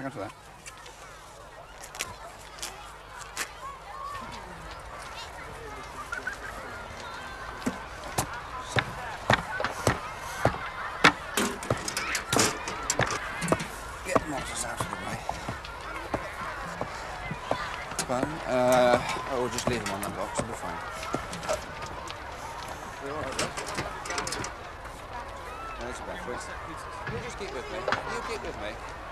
second for that. Get the motors out of the way. Fun. We'll just leave them on that box, it'll be fine. You all right, Rob? No, it's backwards. You just keep with me. You keep with me,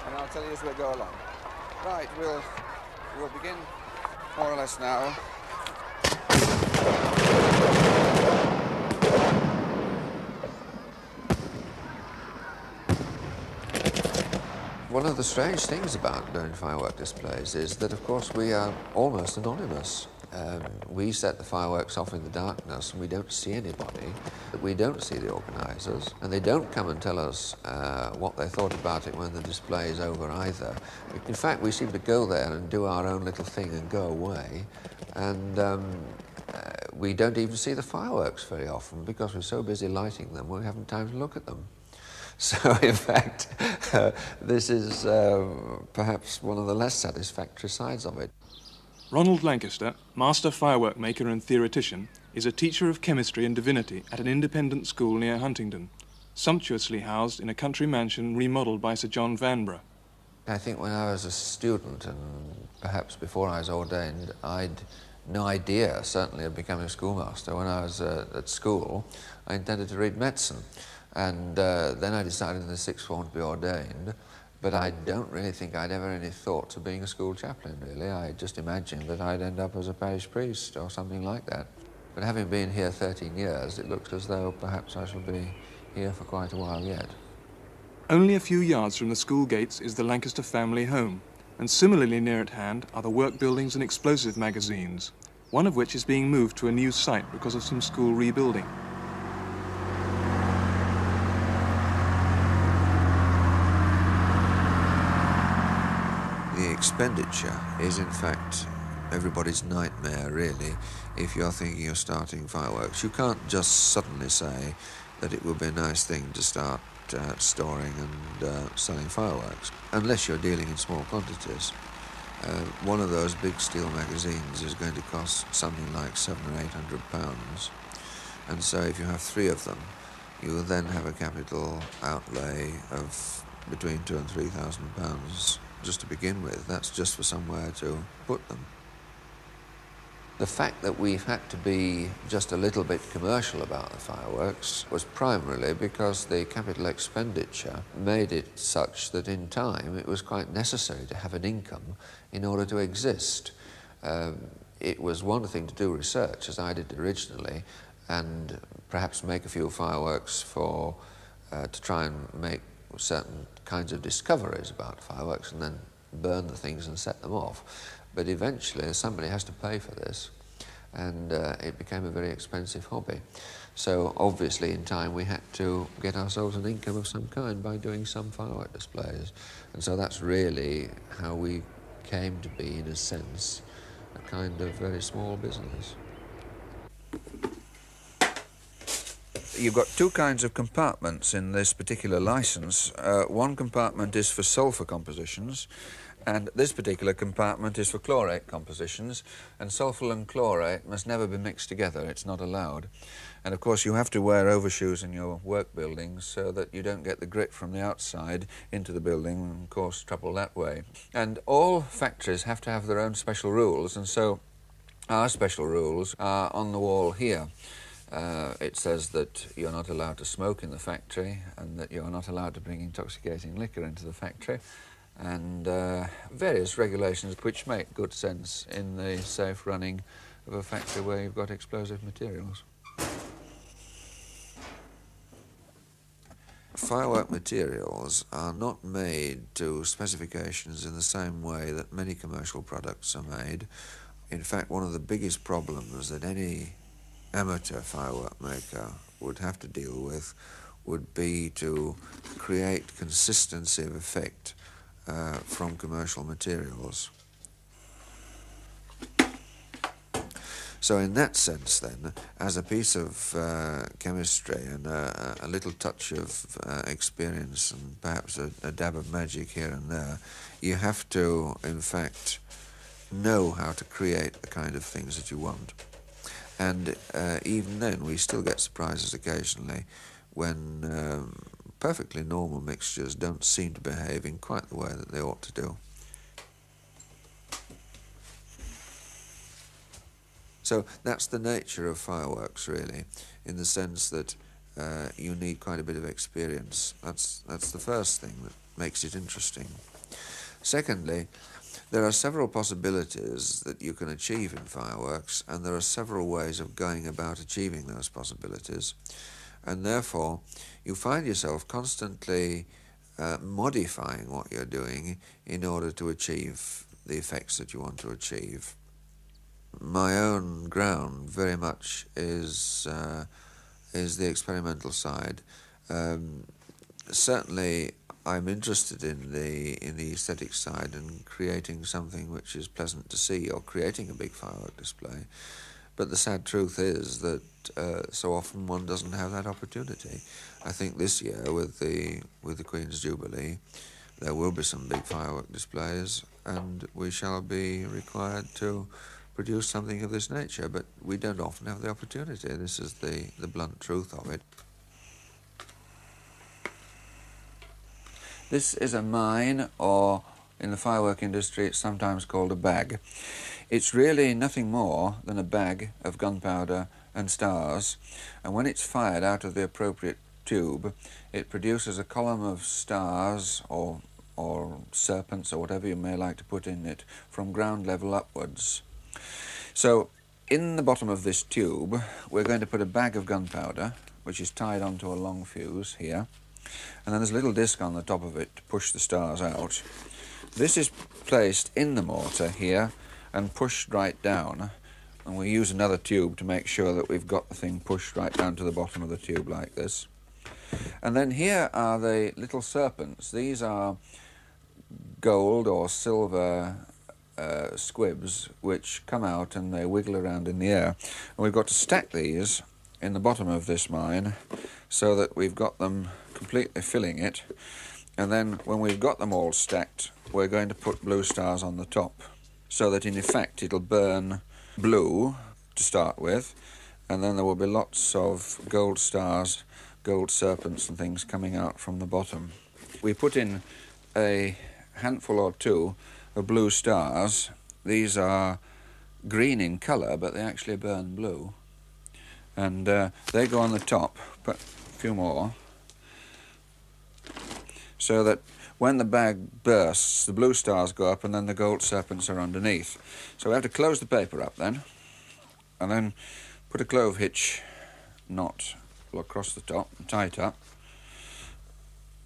and I'll tell you as we go along. Right, we'll begin more or less now. One of the strange things about doing firework displays is that, of course, we are almost anonymous. We set the fireworks off in the darkness and we don't see anybody. We don't see the organisers, and they don't come and tell us what they thought about it when the display is over either. In fact, we seem to go there and do our own little thing and go away, and we don't even see the fireworks very often because we're so busy lighting them we haven't time to look at them. So, in fact, this is perhaps one of the less satisfactory sides of it. Ronald Lancaster, master firework maker and theoretician, is a teacher of chemistry and divinity at an independent school near Huntingdon, sumptuously housed in a country mansion remodelled by Sir John Vanbrugh. I think when I was a student, and perhaps before I was ordained, I'd no idea, certainly, of becoming a schoolmaster. When I was at school, I intended to read medicine. And then I decided in the sixth form to be ordained, but I don't really think I'd ever any thoughts of being a school chaplain, really. I just imagined that I'd end up as a parish priest or something like that. But having been here 13 years, it looks as though perhaps I shall be here for quite a while yet. Only a few yards from the school gates is the Lancaster family home, and similarly near at hand are the work buildings and explosive magazines, one of which is being moved to a new site because of some school rebuilding. The expenditure is, in fact, everybody's nightmare, really, if you're thinking of starting fireworks. You can't just suddenly say that it would be a nice thing to start storing and selling fireworks, unless you're dealing in small quantities. One of those big steel magazines is going to cost something like £700 or £800, and so if you have 3 of them, you will then have a capital outlay of between £2,000 and £3,000 just to begin with. That's just for somewhere to put them. The fact that we've had to be just a little bit commercial about the fireworks was primarily because the capital expenditure made it such that in time it was quite necessary to have an income in order to exist. It was one thing to do research, as I did originally, and perhaps make a few fireworks to try and make certain kinds of discoveries about fireworks and then burn the things and set them off. But eventually somebody has to pay for this, and it became a very expensive hobby. So obviously in time we had to get ourselves an income of some kind by doing some firework displays. And so that's really how we came to be, in a sense, a kind of very small business. You've got 2 kinds of compartments in this particular license. One compartment is for sulfur compositions, and this particular compartment is for chlorate compositions, and sulfur and chlorate must never be mixed together. It's not allowed. And of course you have to wear overshoes in your work buildings so that you don't get the grit from the outside into the building and cause trouble that way. And all factories have to have their own special rules, and so our special rules are on the wall here. It says that you're not allowed to smoke in the factory and that you're not allowed to bring intoxicating liquor into the factory, and various regulations which make good sense in the safe running of a factory where you've got explosive materials. Firework materials are not made to specifications in the same way that many commercial products are made. In fact, one of the biggest problems that any amateur firework maker would have to deal with would be to create consistency of effect from commercial materials. So in that sense then, as a piece of chemistry and a little touch of experience and perhaps a dab of magic here and there, you have to, in fact, know how to create the kind of things that you want. And even then, we still get surprises occasionally when perfectly normal mixtures don't seem to behave in quite the way that they ought to do. So that's the nature of fireworks, really, in the sense that you need quite a bit of experience. That's the first thing that makes it interesting. Secondly, there are several possibilities that you can achieve in fireworks, and there are several ways of going about achieving those possibilities. And therefore, you find yourself constantly modifying what you're doing in order to achieve the effects that you want to achieve. My own ground very much is the experimental side. Certainly, I'm interested in the aesthetic side and creating something which is pleasant to see, or creating a big firework display. But the sad truth is that so often one doesn't have that opportunity. I think this year, with the Queen's Jubilee, there will be some big firework displays, and we shall be required to produce something of this nature, but we don't often have the opportunity. This is the blunt truth of it. This is a mine, or in the firework industry it's sometimes called a bag. It's really nothing more than a bag of gunpowder and stars, and when it's fired out of the appropriate tube, it produces a column of stars or serpents, or whatever you may like to put in it, from ground level upwards. So in the bottom of this tube we're going to put a bag of gunpowder, which is tied onto a long fuse here, and then there's a little disc on the top of it to push the stars out. This is placed in the mortar here and pushed right down, and we use another tube to make sure that we've got the thing pushed right down to the bottom of the tube like this. And then here are the little serpents. These are gold or silver squibs which come out and they wiggle around in the air. And we've got to stack these in the bottom of this mine so that we've got them completely filling it, and then when we've got them all stacked we're going to put blue stars on the top, so that in effect it'll burn blue to start with, and then there will be lots of gold stars, gold serpents and things coming out from the bottom. We put in a handful or two of blue stars. These are green in colour, but they actually burn blue, and they go on the top. Put a few more, so that when the bag bursts, the blue stars go up and then the gold serpents are underneath. So we have to close the paper up then, and then put a clove hitch knot across the top and tie it up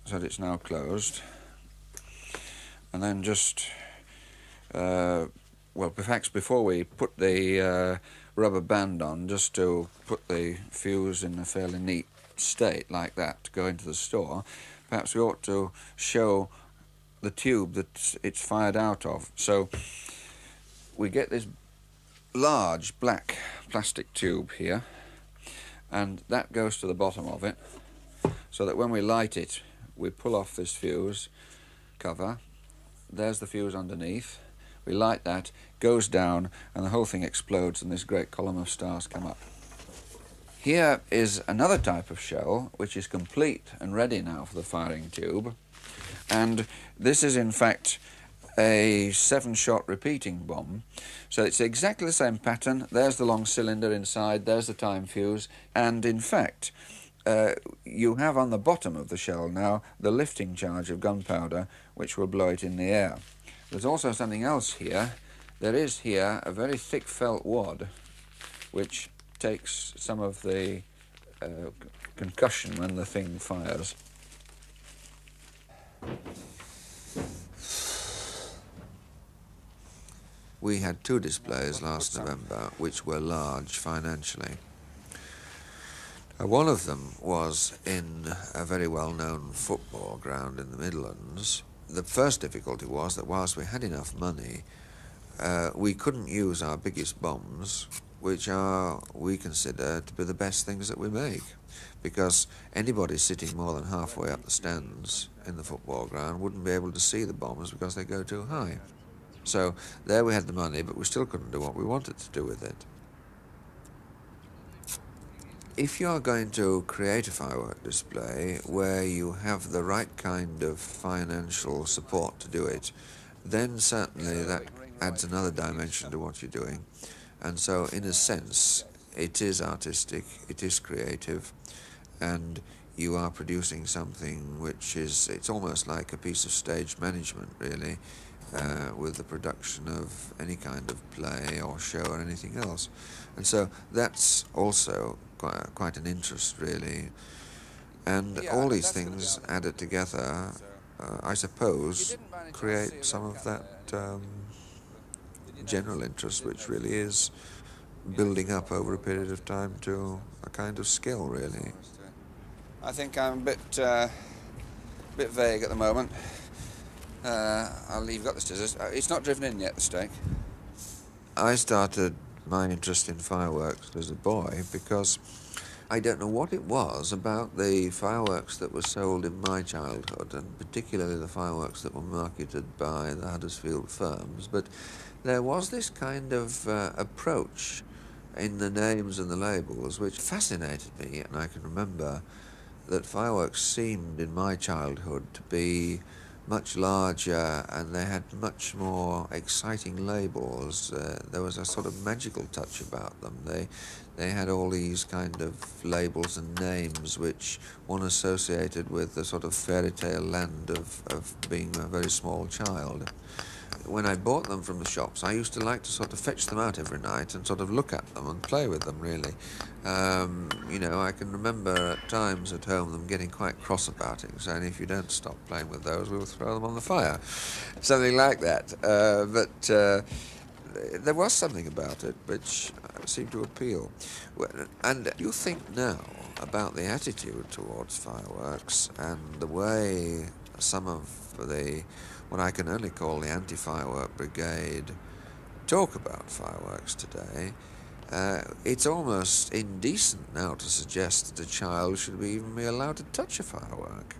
so that it's now closed. And then just, well, perhaps before we put the rubber band on, just to put the fuse in a fairly neat state like that to go into the store, perhaps we ought to show the tube that it's fired out of. So we get this large black plastic tube here, and that goes to the bottom of it, so that when we light it we pull off this fuse cover. There's the fuse underneath. We light that, goes down, and the whole thing explodes and this great column of stars come up. Here is another type of shell which is complete and ready now for the firing tube, and this is in fact a 7-shot repeating bomb. So it's exactly the same pattern. There's the long cylinder inside, there's the time fuse, and in fact you have on the bottom of the shell now the lifting charge of gunpowder which will blow it in the air. There's also something else here. There is here a very thick felt wad which takes some of the concussion when the thing fires. We had 2 displays last November which were large financially. One of them was in a very well-known football ground in the Midlands. The first difficulty was that whilst we had enough money, we couldn't use our biggest bombs, which are, we consider, to be the best things that we make. Because anybody sitting more than halfway up the stands in the football ground wouldn't be able to see the bombs because they go too high. So there we had the money, but we still couldn't do what we wanted to do with it. If you're going to create a firework display where you have the right kind of financial support to do it, then certainly that adds another dimension to what you're doing. And so, in a sense, it is artistic, it is creative, and you are producing something which is, it's almost like a piece of stage management, really, with the production of any kind of play or show or anything else. And so that's also quite an interest, really. And all these things added together, I suppose, create some of that general interest, which really is building up over a period of time to a kind of skill, really. I think I'm a bit vague at the moment. I'll leave, got the scissors. It's not driven in yet, the stake. I started my interest in fireworks as a boy because I don't know what it was about the fireworks that were sold in my childhood, and particularly the fireworks that were marketed by the Huddersfield firms, but there was this kind of approach in the names and the labels which fascinated me, and I can remember that fireworks seemed in my childhood to be much larger, and they had much more exciting labels. There was a sort of magical touch about them. They had all these kind of labels and names which one associated with the sort of fairy tale land of being a very small child. When I bought them from the shops, I used to like to sort of fetch them out every night and sort of look at them and play with them, really. You know, I can remember at times at home them getting quite cross about it, saying, if you don't stop playing with those, we'll throw them on the fire. Something like that. There was something about it which seemed to appeal. And you think now about the attitude towards fireworks and the way some of the, what I can only call the anti-firework brigade, talk about fireworks today, it's almost indecent now to suggest that a child should even be allowed to touch a firework.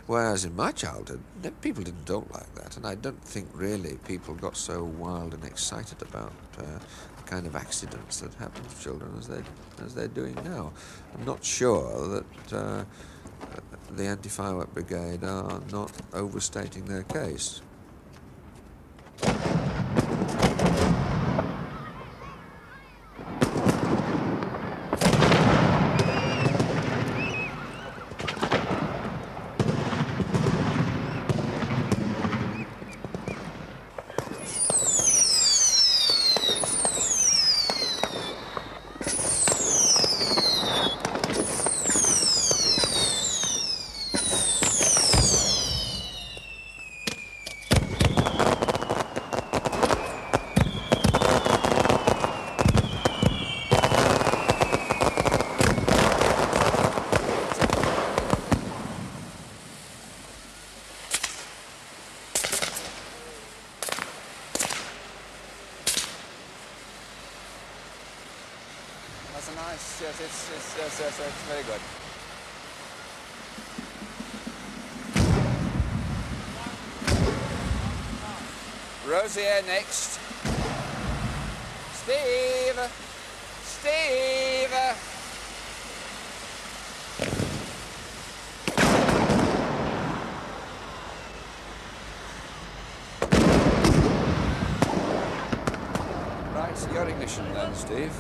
Whereas in my childhood, people didn't talk like that, and I don't think really people got so wild and excited about the kind of accidents that happen to children as they're doing now. I'm not sure that the anti-firework brigade are not overstating their case. That's a nice, yes, it's very good. Rosier next. Steve! Right, your ignition then, Steve.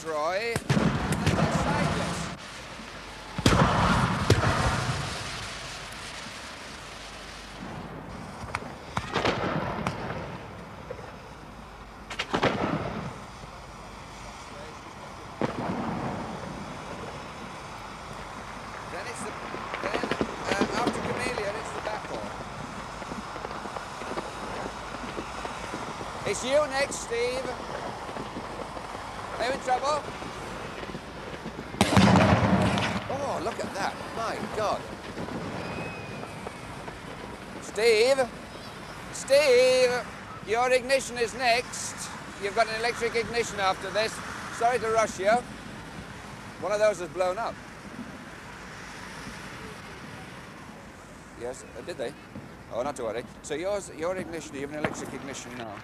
Roy. And then sideless. Then it's the... Then, after chameleon, it's the battle. It's you next, Steve. Are you in trouble? Oh, look at that. My God. Steve? Steve! Your ignition is next. You've got an electric ignition after this. Sorry to rush you. One of those has blown up. Yes, did they? Oh, not to worry. So your ignition, you have an electric ignition now.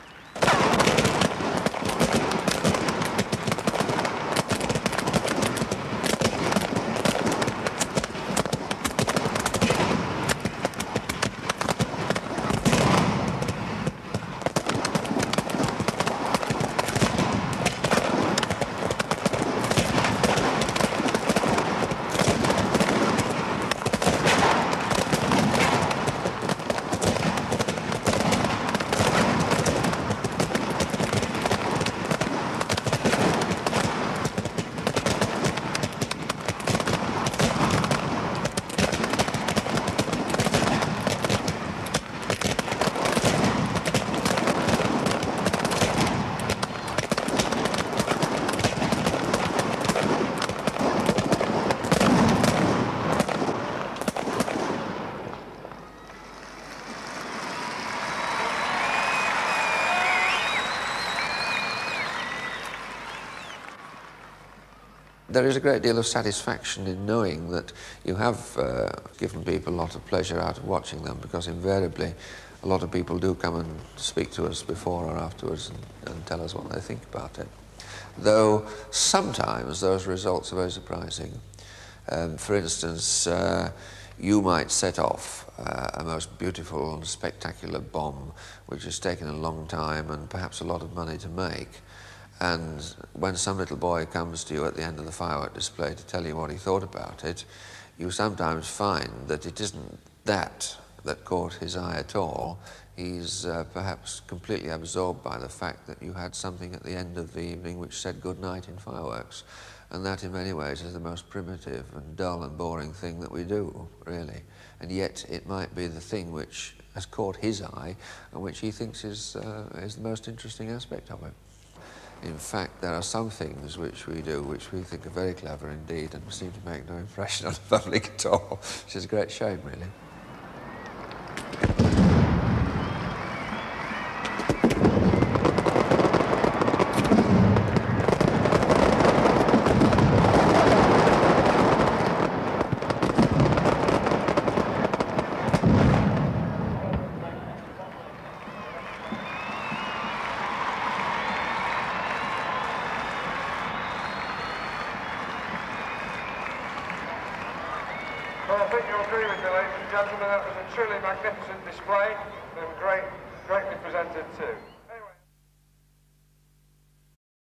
There is a great deal of satisfaction in knowing that you have given people a lot of pleasure out of watching them, because invariably a lot of people do come and speak to us before or afterwards and tell us what they think about it. Though sometimes those results are very surprising. For instance, you might set off a most beautiful and spectacular bomb which has taken a long time and perhaps a lot of money to make. And when some little boy comes to you at the end of the firework display to tell you what he thought about it, you sometimes find that it isn't that caught his eye at all. He's perhaps completely absorbed by the fact that you had something at the end of the evening which said good night in fireworks. And that in many ways is the most primitive and dull and boring thing that we do, really. And yet it might be the thing which has caught his eye and which he thinks is the most interesting aspect of it. In fact, there are some things which we do which we think are very clever indeed and seem to make no impression on the public at all, which is a great shame, really. Well, I think you'll agree with me, ladies and gentlemen, that was a truly magnificent display and greatly presented too.